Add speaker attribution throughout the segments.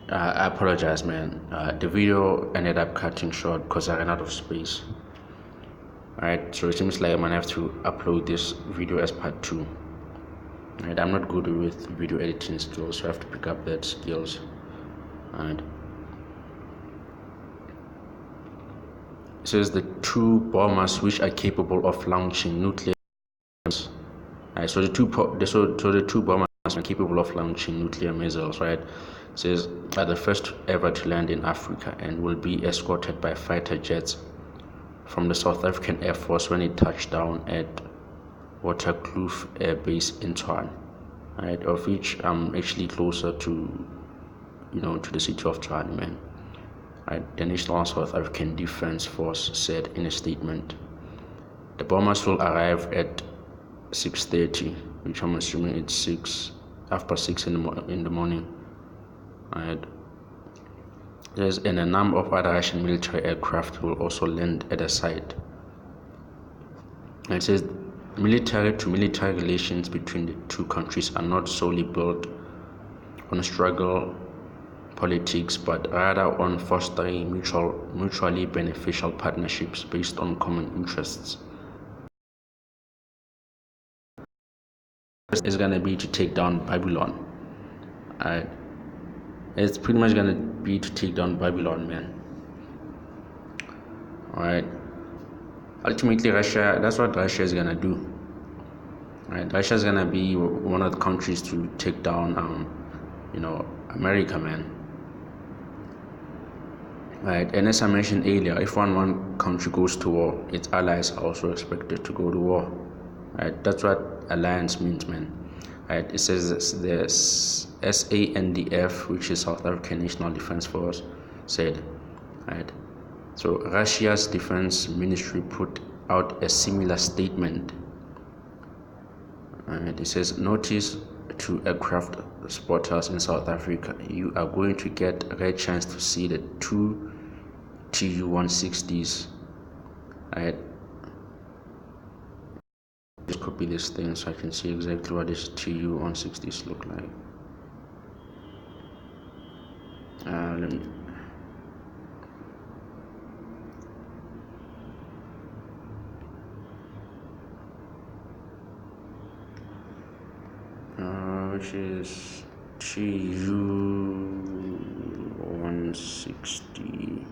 Speaker 1: I apologize, man. The video ended up cutting short because I ran out of space. Alright, so it seems like I'm gonna have to upload this video as part 2. Alright, I'm not good with video editing skills, so I have to pick up that skills. Alright. It says the two bombers which are capable of launching nuclear missiles. Alright, so the two bombers are capable of launching nuclear missiles, right? It says are the first ever to land in Africa and will be escorted by fighter jets from the South African Air Force when it touched down at Waterkloof Air Base in Tshwane, right? Of which I'm actually closer to, to the city of Tshwane, man. Right? The National South African Defence Force said in a statement, the bombers will arrive at 6:30, which I'm assuming it's 6 in the morning. Right? And a number of other Russian military aircraft will also land at the site. It says military-to-military relations between the two countries are not solely built on struggle politics, but rather on fostering mutually beneficial partnerships based on common interests. It's gonna be to take down Babylon. It's pretty much gonna be to take down Babylon, man. Alright. Ultimately, Russia, that's what Russia is gonna do. Right? Russia is gonna be one of the countries to take down, America, man. Right? And as I mentioned earlier, if one country goes to war, its allies are also expected to go to war. Right? That's what alliance means, man. Right? It says the SANDF, which is South African National Defence Force, said, right? So Russia's defense ministry put out a similar statement. It says, notice to aircraft spotters in South Africa, you are going to get a rare chance to see the two Tu-160s. Right? Just copy this thing so I can see exactly what these Tu-160s look like. Let me... which is Tu-160.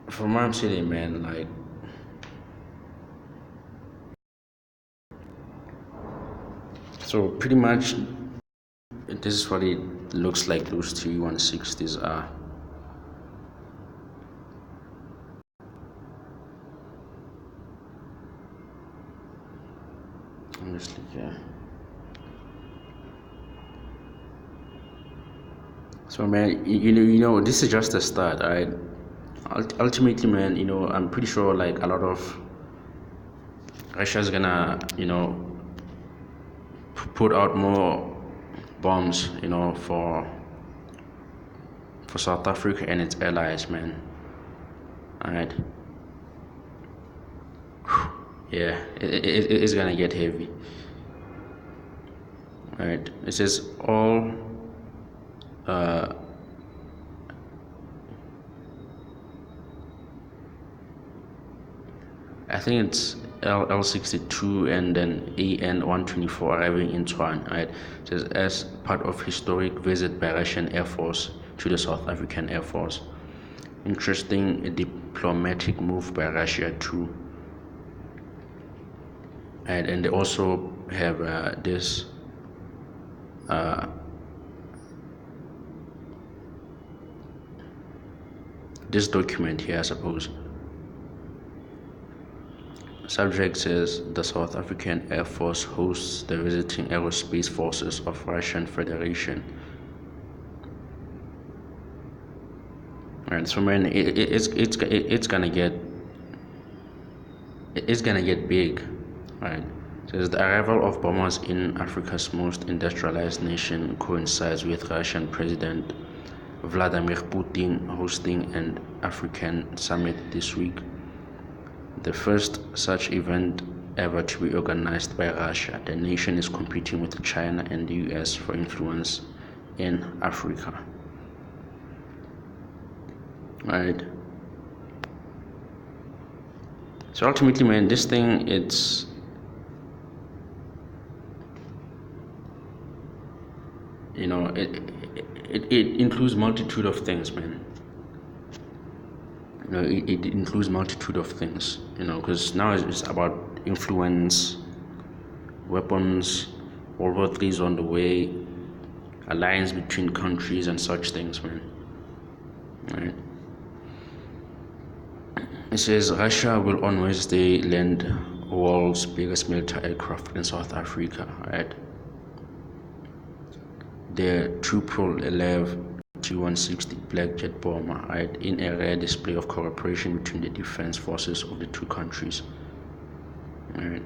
Speaker 1: From what I'm saying, man, like, so pretty much this is what it looks like those Tu-160s are. Honestly, yeah. So, man, this is just a start, right? Ultimately, man, I'm pretty sure like a lot of Russia's gonna, put out more bombs, for South Africa and its allies, man. Alright. Yeah, it's gonna get heavy. Alright. It says all I think it's L62 and then AN124 arriving in Tshwane, right? It says as part of historic visit by Russian Air Force to the South African Air Force. Interesting diplomatic move by Russia too. And they also have this document here, I suppose. Subject says the South African Air Force hosts the visiting aerospace forces of Russian Federation. Right, so man, it's gonna get big, right? So the arrival of bombers in Africa's most industrialized nation coincides with Russian President Vladimir Putin hosting an African summit this week, the first such event ever to be organized by Russia. The nation is competing with China and the US for influence in Africa. Right. So ultimately, man, this thing, it includes multitude of things, man. It includes multitude of things, because now it's about influence, weapons, World War III is on the way, alliance between countries and such things, man. Right. It says Russia will on Wednesday land world's biggest military aircraft in South Africa, right? The Tupolev T-160 black jet bomber, right, in a rare display of cooperation between the defense forces of the two countries. Right.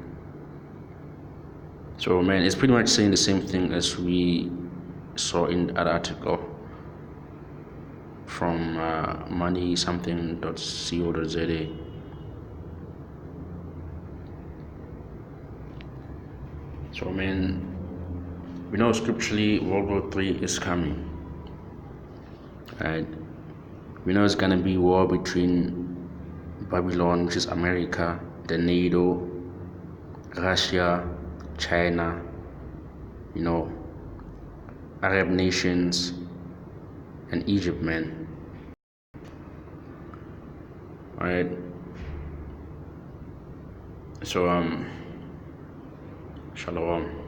Speaker 1: So man, it's pretty much saying the same thing as we saw in that article from moneysomething.co.za. So man, we know scripturally World War III is coming. Right? We know it's gonna be war between Babylon, which is America, the NATO, Russia, China, Arab nations, and Egypt, man. Alright. So shalom.